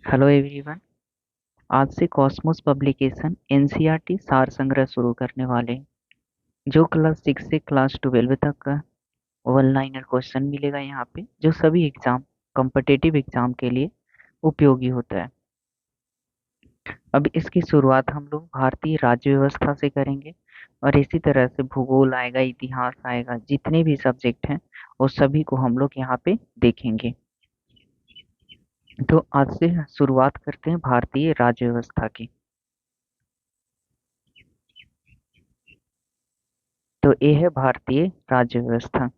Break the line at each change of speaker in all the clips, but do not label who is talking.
Hello everyone. आज से Cosmos publication NCERT सार संग्रह शुरू करने वाले हैं। जो क्लास 6 से क्लास 12 तक का वन लाइनर क्वेश्चन मिलेगा यहाँ पे, जो सभी एग्जाम कॉम्पिटिटिव एग्जाम के लिए उपयोगी होता है। अब इसकी शुरुआत हम लोग भारतीय राज्य व्यवस्था से करेंगे और इसी तरह से भूगोल आएगा, इतिहास आएगा, जितने भी सब्जेक्ट हैं वो सभी को हम लोग यहाँ पे देखेंगे। तो आज से शुरुआत करते हैं भारतीय राज्य व्यवस्था की। तो ये है भारतीय राज्य व्यवस्था।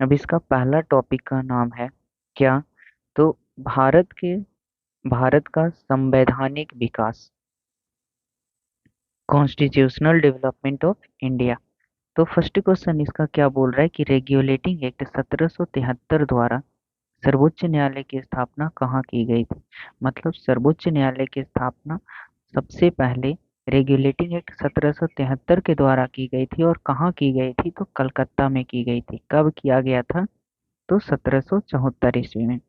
अब इसका पहला टॉपिक का नाम है क्या? तो भारत का संवैधानिक विकास, कॉन्स्टिट्यूशनल डेवलपमेंट ऑफ इंडिया। तो फर्स्ट क्वेश्चन इसका क्या बोल रहा है कि रेगुलेटिंग एक्ट 1773 द्वारा सर्वोच्च न्यायालय की स्थापना कहाँ की गई थी? मतलब सर्वोच्च न्यायालय की स्थापना सबसे पहले रेगुलेटिंग एक्ट 1773 के द्वारा की गई थी। और कहाँ की गई थी? तो कलकत्ता में की गई थी। कब किया गया था? तो 1774 ईस्वी में।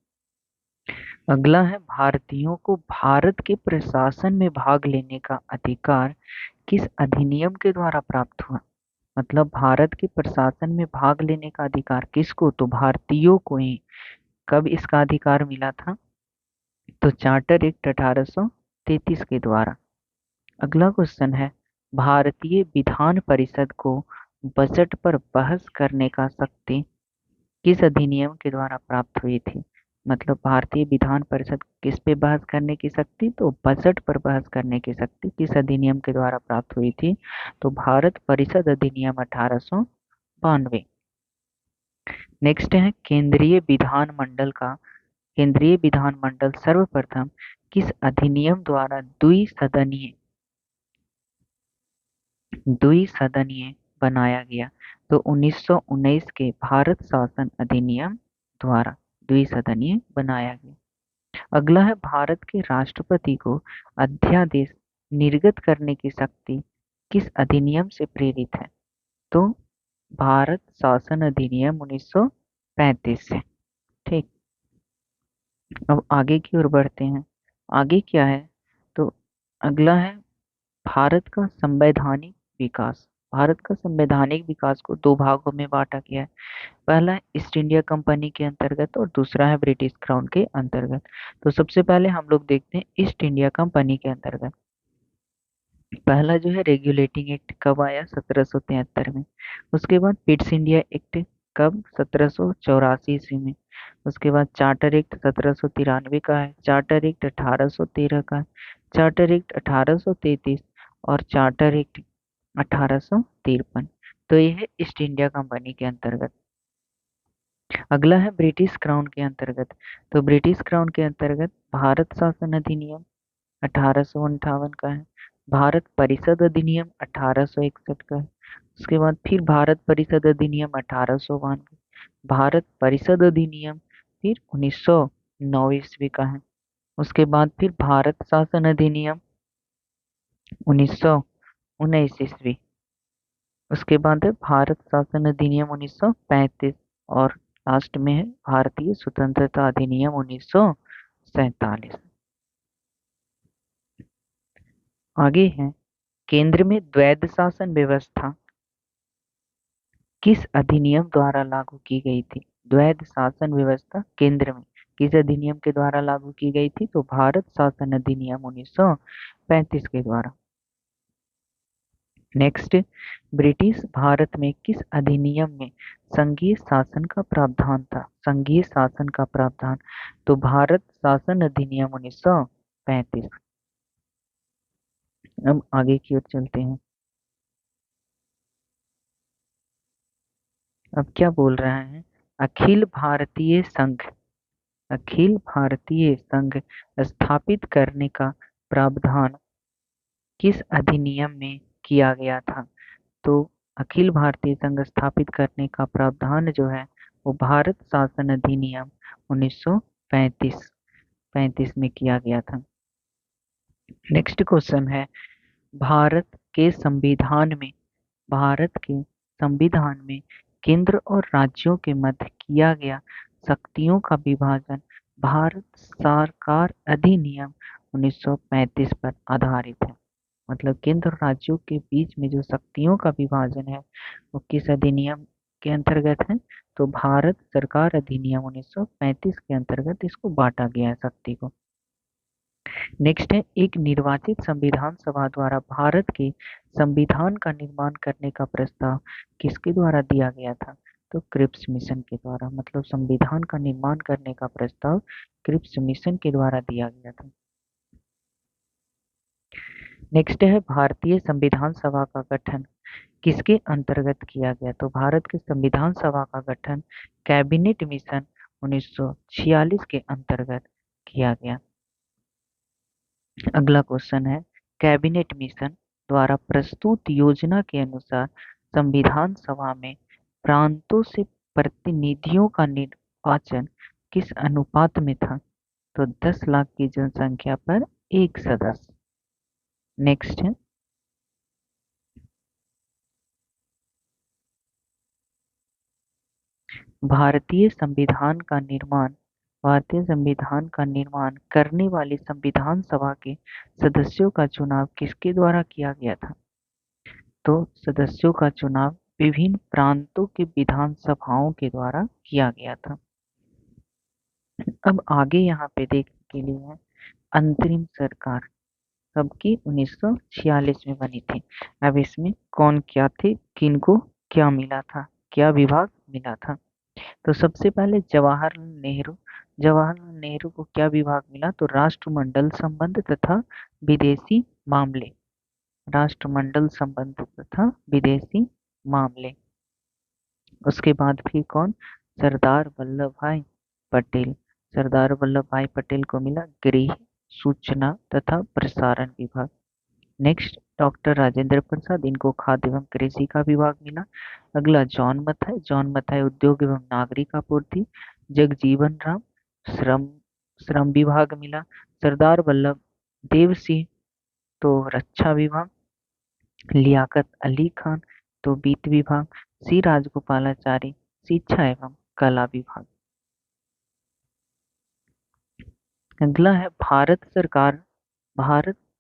अगला है भारतीयों को भारत के प्रशासन में भाग लेने का अधिकार किस अधिनियम के द्वारा प्राप्त हुआ? मतलब भारत के प्रशासन में भाग लेने का अधिकार किसको? तो भारतीयों को ही। कब इसका अधिकार मिला था? तो चार्टर एक्ट 1833 के द्वारा। अगला क्वेश्चन है भारतीय विधान परिषद को बजट पर बहस करने का शक्ति किस अधिनियम के द्वारा प्राप्त हुई थी? मतलब भारतीय विधान परिषद किस पे बहस करने की शक्ति? तो बजट पर बहस करने की शक्ति किस अधिनियम के द्वारा प्राप्त हुई थी? तो भारत परिषद अधिनियम 1892। नेक्स्ट है केंद्रीय विधानमंडल सर्वप्रथम किस अधिनियम द्वारा द्विसदनीय बनाया गया? तो 1919 के भारत शासन अधिनियम द्वारा द्विसदनीय बनाया गया। अगला है भारत के राष्ट्रपति को अध्यादेश निर्गत करने की शक्ति किस अधिनियम से प्रेरित है? तो भारत शासन अधिनियम 1935 से। ठीक। अब आगे की ओर बढ़ते हैं। आगे क्या है? तो अगला है भारत का संवैधानिक विकास। भारत का संवैधानिक विकास को दो भागों में बांटा गया है। पहला है ईस्ट इंडिया कंपनी के अंतर्गत और दूसरा है ब्रिटिश क्राउन के अंतर्गत। तो सबसे पहले हम लोग देखते हैं ईस्ट इंडिया कंपनी के अंतर्गत। पहला जो है रेगुलेटिंग एक्ट कब आया? 1773 में। उसके बाद पिट्स इंडिया एक्ट कब? 1784 ईस्वी में। उसके बाद चार्टर एक्ट 1793 का है। चार्टर एक्ट 1813 का है। चार्टर एक्ट 1833 और चार्टर एक्ट 1853। तो ये है ईस्ट इंडिया कंपनी के अंतर्गत। अगला है ब्रिटिश क्राउन के अंतर्गत। तो ब्रिटिश क्राउन के अंतर्गत भारत शासन अधिनियम 1858 का है। भारत परिषद अधिनियम 1861 का है। उसके बाद फिर भारत परिषद अधिनियम 1892। भारत परिषद अधिनियम फिर 1909 ईस्वी का है। उसके बाद फिर भारत शासन अधिनियम 1919 ईस्वी। उसके बाद है भारत शासन अधिनियम 1935। और लास्ट में है भारतीय स्वतंत्रता अधिनियम 1947। आगे है केंद्र में द्वैध शासन व्यवस्था किस अधिनियम द्वारा लागू की गई थी? द्वैध शासन व्यवस्था केंद्र में किस अधिनियम के द्वारा लागू की गई थी? तो भारत शासन अधिनियम 1935 के द्वारा। नेक्स्ट, ब्रिटिश भारत में किस अधिनियम में संघीय शासन का प्रावधान था? संघीय शासन का प्रावधान। तो भारत शासन अधिनियम 1935। अब आगे की ओर चलते हैं। अब क्या बोल रहा है? अखिल भारतीय संघ अखिल भारतीय संघ स्थापित करने का प्रावधान किस अधिनियम में किया गया था? तो अखिल भारतीय संघ स्थापित करने का प्रावधान जो है वो भारत शासन अधिनियम 1935 में किया गया था। नेक्स्ट क्वेश्चन है भारत के संविधान में भारत के संविधान में केंद्र और राज्यों के मध्य किया गया शक्तियों का विभाजन भारत सरकार अधिनियम 1935 पर आधारित है। मतलब केंद्र और राज्यों के बीच में जो शक्तियों का विभाजन है वो किस अधिनियम के अंतर्गत है? तो भारत सरकार अधिनियम 1935 के अंतर्गत इसको बांटा गया है शक्ति को। नेक्स्ट है, एक निर्वाचित संविधान सभा द्वारा भारत के संविधान का निर्माण करने का प्रस्ताव किसके द्वारा दिया गया था? तो क्रिप्स मिशन के द्वारा। मतलब संविधान का निर्माण करने का प्रस्ताव क्रिप्स मिशन के द्वारा दिया गया था। नेक्स्ट है, भारतीय संविधान सभा का गठन किसके अंतर्गत किया गया? तो भारत के संविधान सभा का गठन कैबिनेट मिशन 1946 के अंतर्गत किया गया। अगला क्वेश्चन है, कैबिनेट मिशन द्वारा प्रस्तुत योजना के अनुसार संविधान सभा में प्रांतों से प्रतिनिधियों का निर्वाचन किस अनुपात में था? तो 10 लाख की जनसंख्या पर एक सदस्य। नेक्स्ट है, भारतीय संविधान का निर्माण भारतीय संविधान का निर्माण करने वाली संविधान सभा के सदस्यों का चुनाव किसके द्वारा किया गया था? तो सदस्यों का चुनाव विभिन्न प्रांतों की विधानसभाओं के द्वारा किया गया था। अब आगे यहाँ पे देखने के लिए है अंतरिम सरकार कब की? 1946 में बनी थी। अब इसमें कौन क्या थे, किनको क्या मिला था, क्या विभाग मिला था? तो सबसे पहले जवाहरलाल नेहरू को क्या विभाग मिला? तो राष्ट्रमंडल संबंध तथा विदेशी मामले। राष्ट्रमंडल संबंध तथा विदेशी मामले। उसके बाद फिर कौन? सरदार वल्लभ भाई पटेल। सरदार वल्लभ भाई पटेल को मिला गृह, सूचना तथा प्रसारण विभाग। नेक्स्ट, डॉक्टर राजेंद्र प्रसाद, इनको खाद्य एवं कृषि का विभाग मिला। अगला जॉन मथाई उद्योग एवं नागरिक आपूर्ति। जगजीवन राम श्रम श्रम विभाग मिला। सरदार वल्लभ देव सिंह तो रक्षा विभाग। लियाकत अली खान तो वित्त विभाग। सी राजगोपालाचारी शिक्षा एवं कला विभाग। अगला है भारत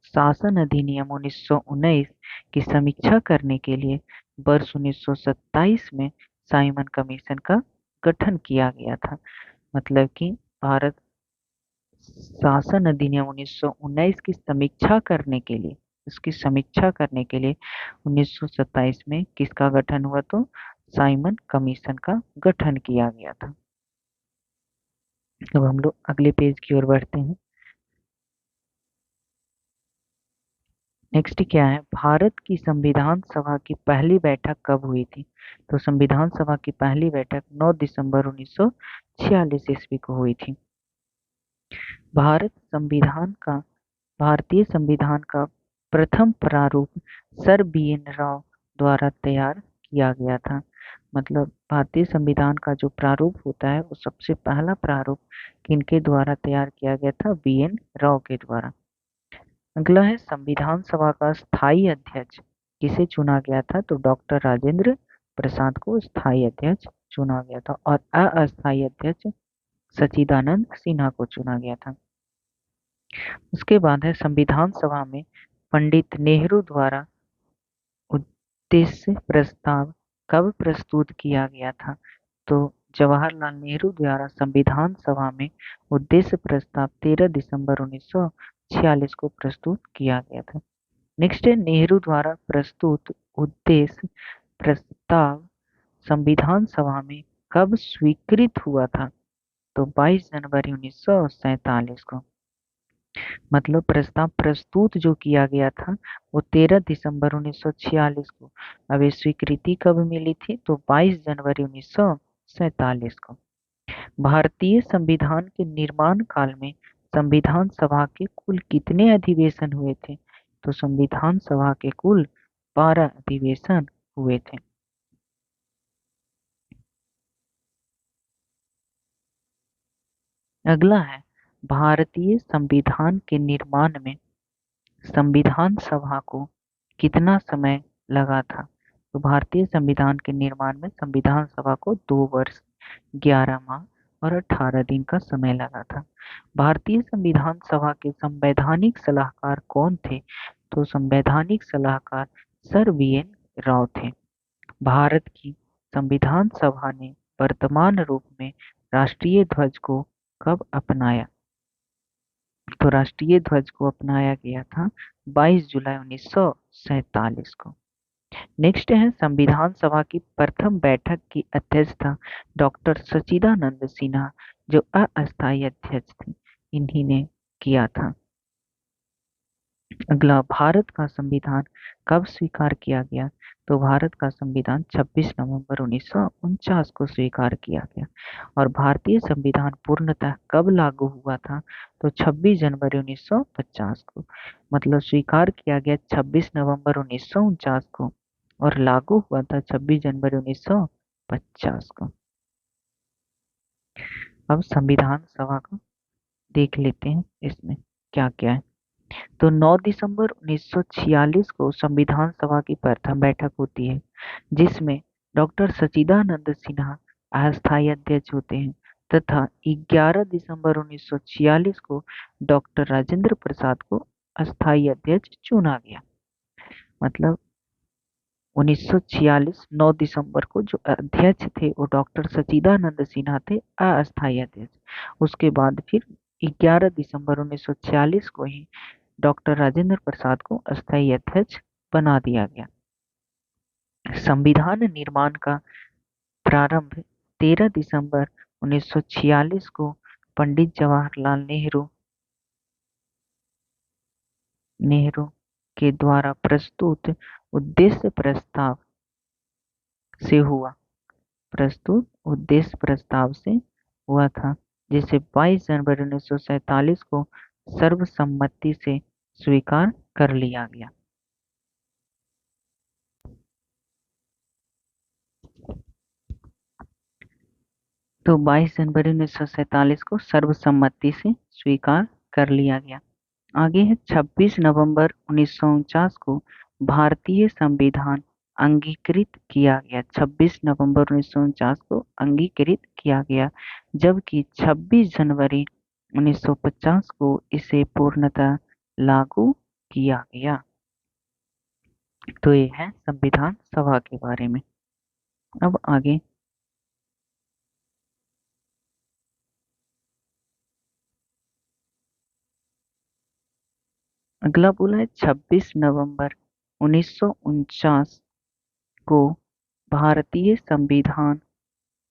शासन अधिनियम 1919 की समीक्षा करने के लिए वर्ष 1927 में साइमन कमीशन का गठन किया गया था। मतलब कि भारत शासन अधिनियम 1919 की समीक्षा करने के लिए 1927 में किसका गठन हुआ? तो साइमन कमीशन का गठन किया गया था। अब हम लोग अगले पेज की ओर बढ़ते हैं। नेक्स्ट क्या है, भारत की संविधान सभा की पहली बैठक कब हुई थी? तो संविधान सभा की पहली बैठक 9 दिसंबर 1946 ईस्वी को हुई थी। भारतीय संविधान का प्रथम प्रारूप सर बी.एन. राव द्वारा तैयार किया गया था। मतलब भारतीय संविधान का जो प्रारूप होता है वो सबसे पहला प्रारूप किनके द्वारा तैयार किया गया था? बी.एन. राव के द्वारा। अगला है, संविधान सभा का स्थायी अध्यक्ष किसे चुना गया था? तो डॉक्टर राजेंद्र प्रसाद को स्थायी अध्यक्ष चुना गया था और अस्थायी अध्यक्ष सच्चिदानंद सिन्हा को चुना गया था। उसके बाद है, संविधान सभा में पंडित नेहरू द्वारा उद्देश्य प्रस्ताव कब प्रस्तुत किया गया था? तो जवाहरलाल नेहरू द्वारा संविधान सभा में उद्देश्य प्रस्ताव 13 दिसंबर 1946 को प्रस्तुत किया गया था। नेक्स्ट है, नेहरू द्वारा प्रस्तुत उद्देश्य प्रस्ताव संविधान सभा में कब स्वीकृत हुआ था? तो 22 जनवरी 1947 को। मतलब प्रस्ताव प्रस्तुत जो किया गया था वो 13 दिसंबर 1946 को। अब ये स्वीकृति कब मिली थी? तो 22 जनवरी 1947 को। भारतीय संविधान के निर्माण काल में संविधान सभा के कुल कितने अधिवेशन हुए थे? तो संविधान सभा के कुल 12 अधिवेशन हुए थे। अगला है, भारतीय संविधान के निर्माण में संविधान सभा को कितना समय लगा था? तो भारतीय संविधान के निर्माण में संविधान सभा को 2 वर्ष 11 माह और 18 दिन का समय लगा था। भारतीय संविधान सभा के संवैधानिक सलाहकार कौन थे? तो संवैधानिक सलाहकार सर वी.एन. राव थे। भारत की संविधान सभा ने वर्तमान रूप में राष्ट्रीय ध्वज को कब अपनाया? तो राष्ट्रीय ध्वज को अपनाया गया था 22 जुलाई 1947 को। नेक्स्ट है, संविधान सभा की प्रथम बैठक की अध्यक्षता डॉक्टर सच्चिदानंद सिन्हा जो अस्थायी अध्यक्ष थे, इन्हीं ने किया था। अगला, भारत का संविधान कब स्वीकार किया गया? तो भारत का संविधान 26 नवंबर 1949 को स्वीकार किया गया। और भारतीय संविधान पूर्णतः कब लागू हुआ था? तो 26 जनवरी 1950 को। मतलब स्वीकार किया गया 26 नवंबर 1949 को और लागू हुआ था 26 जनवरी 1950 को। अब संविधान सभा को देख लेते हैं, इसमें क्या क्या है। तो 9 दिसंबर 1946 को संविधान सभा की प्रथम बैठक होती है, जिसमें डॉक्टर सच्चिदानंद सिन्हा अस्थायी अध्यक्ष होते हैं तथा 11 दिसंबर 1946 को डॉक्टर राजेंद्र प्रसाद को अस्थायी अध्यक्ष चुना गया। मतलब 1946 9 दिसंबर को जो अध्यक्ष थे वो डॉक्टर सच्चिदानंद सिन्हा थे, अस्थायी अध्यक्ष। उसके बाद फिर 11 दिसंबर 1946 को ही डॉक्टर राजेंद्र प्रसाद को अस्थायी अध्यक्ष बना दिया गया। संविधान निर्माण का प्रारंभ 13 दिसंबर 1946 को पंडित जवाहरलाल नेहरू के द्वारा प्रस्तुत उद्देश्य प्रस्ताव से हुआ था, जिसे 22 जनवरी 1947 को सर्वसम्मति से स्वीकार कर लिया गया। तो 22 जनवरी 1947 को सर्वसम्मति से स्वीकार कर लिया गया। आगे है 26 नवंबर 1949 को भारतीय संविधान अंगीकृत किया गया। 26 नवंबर 1949 को अंगीकृत किया गया, जबकि 26 जनवरी 1950 को इसे पूर्णतः लागू किया गया। तो ये है संविधान सभा के बारे में। अब आगे अगला बोला है 26 नवंबर 1949 को भारतीय संविधान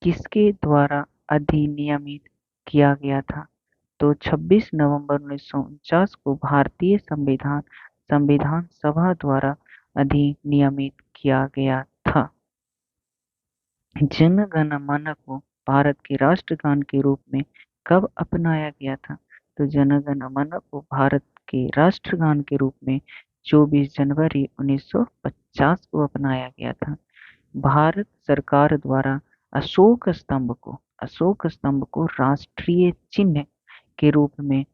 किसके द्वारा अधिनियमित किया गया था? तो 26 नवंबर 1949 को भारतीय संविधान संविधान सभा द्वारा अधिनियमित किया गया था। जन गण मन को भारत के राष्ट्रगान के रूप में कब अपनाया गया था? तो जन गण मन को भारत के राष्ट्रगान के रूप में 24 जनवरी 1950 को अपनाया गया था। भारत सरकार द्वारा अशोक स्तंभ को राष्ट्रीय चिन्ह के रूप में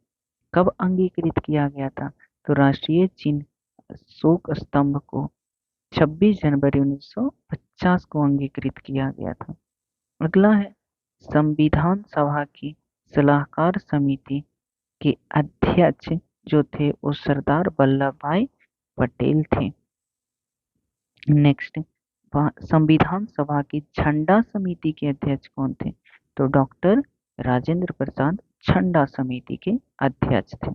कब अंगीकृत किया गया था? तो राष्ट्रीय चिन्ह अशोक स्तंभ को 26 जनवरी 1950 को अंगीकृत किया गया था। अगला है संविधान सभा की सलाहकार समिति के अध्यक्ष जो थे वो सरदार वल्लभ भाई पटेल थे। नेक्स्ट, संविधान सभा की झंडा समिति के अध्यक्ष कौन थे? तो डॉक्टर राजेंद्र प्रसाद झंडा समिति के अध्यक्ष थे।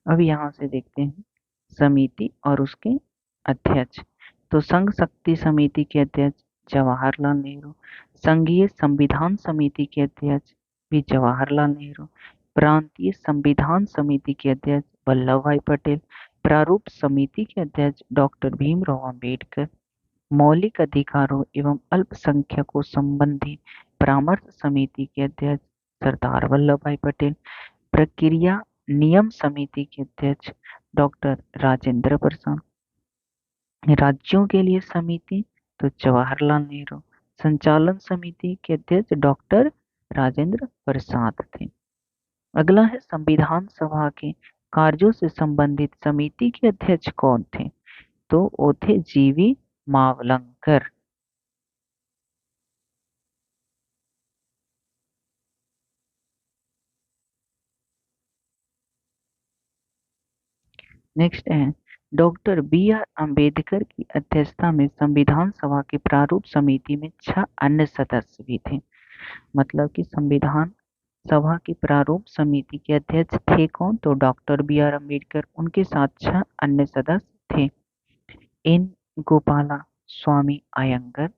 अब यहाँ से देखते हैं समिति और उसके अध्यक्ष। तो संघ शक्ति समिति के अध्यक्ष जवाहरलाल नेहरू, संघीय संविधान समिति के अध्यक्ष भी जवाहरलाल नेहरू, प्रांतीय संविधान समिति के अध्यक्ष वल्लभ भाई पटेल, प्रारूप समिति के अध्यक्ष डॉक्टर भीमराव अंबेडकर, मौलिक अधिकारों एवं अल्पसंख्यकों संबंधी परामर्श समिति के अध्यक्ष सरदार वल्लभ भाई पटेल, प्रक्रिया नियम समिति के अध्यक्ष डॉक्टर राजेंद्र प्रसाद, राज्यों के लिए समिति तो जवाहरलाल नेहरू, संचालन समिति के अध्यक्ष डॉक्टर राजेंद्र प्रसाद थे। अगला है संविधान सभा के कार्यों से संबंधित समिति के अध्यक्ष कौन थे? तो वो थे जीवी मावलंकर। नेक्स्ट है, डॉक्टर बी आर अम्बेडकर की अध्यक्षता में संविधान सभा की प्रारूप समिति में 6 अन्य सदस्य भी थे। मतलब कि संविधान सभा की प्रारूप समिति के अध्यक्ष थे कौन? तो डॉक्टर बी आर अम्बेडकर, उनके साथ 6 अन्य सदस्य थे। एन गोपाला स्वामी अयंगर,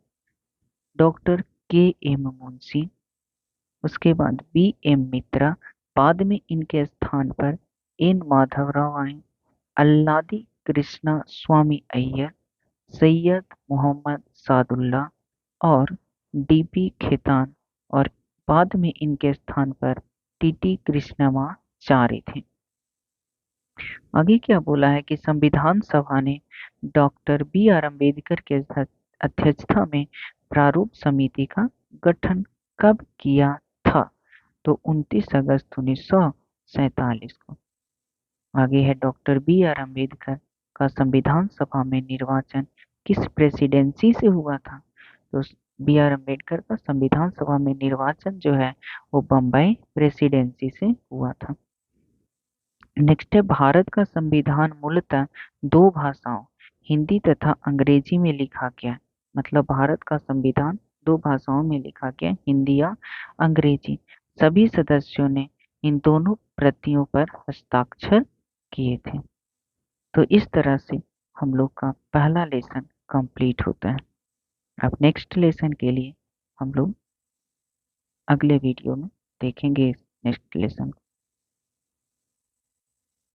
डॉक्टर के एम मुंशी, उसके बाद बी एम मित्रा, बाद में इनके स्थान पर एन माधवराव आए, अल्लादी कृष्णा स्वामी अय्यर, सैयद मोहम्मद सादुल्ला और डीपी खेतान, और बाद में इनके स्थान पर टीटी कृष्णमाचारी थे। आगे क्या बोला है कि संविधान सभा ने डॉक्टर बी आर अम्बेडकर के अध्यक्षता में प्रारूप समिति का गठन कब किया था? तो 29 अगस्त 1947 को। आगे है, डॉक्टर बी आर अम्बेडकर का संविधान सभा में निर्वाचन किस प्रेसिडेंसी से हुआ था? तो बी आर अम्बेडकर का संविधान सभा में निर्वाचन जो है वो बम्बई प्रेसिडेंसी से हुआ था। नेक्स्ट है, भारत का संविधान मूलतः 2 भाषाओं हिंदी तथा अंग्रेजी में लिखा गया। मतलब भारत का संविधान 2 भाषाओं में लिखा गया, हिंदी या अंग्रेजी। सभी सदस्यों ने इन दोनों प्रतियों पर हस्ताक्षर किए थे। तो इस तरह से हम लोग का पहला लेसन कंप्लीट होता है। अब नेक्स्ट लेसन के लिए हम लोग अगले वीडियो में देखेंगे इस नेक्स्ट लेसन को।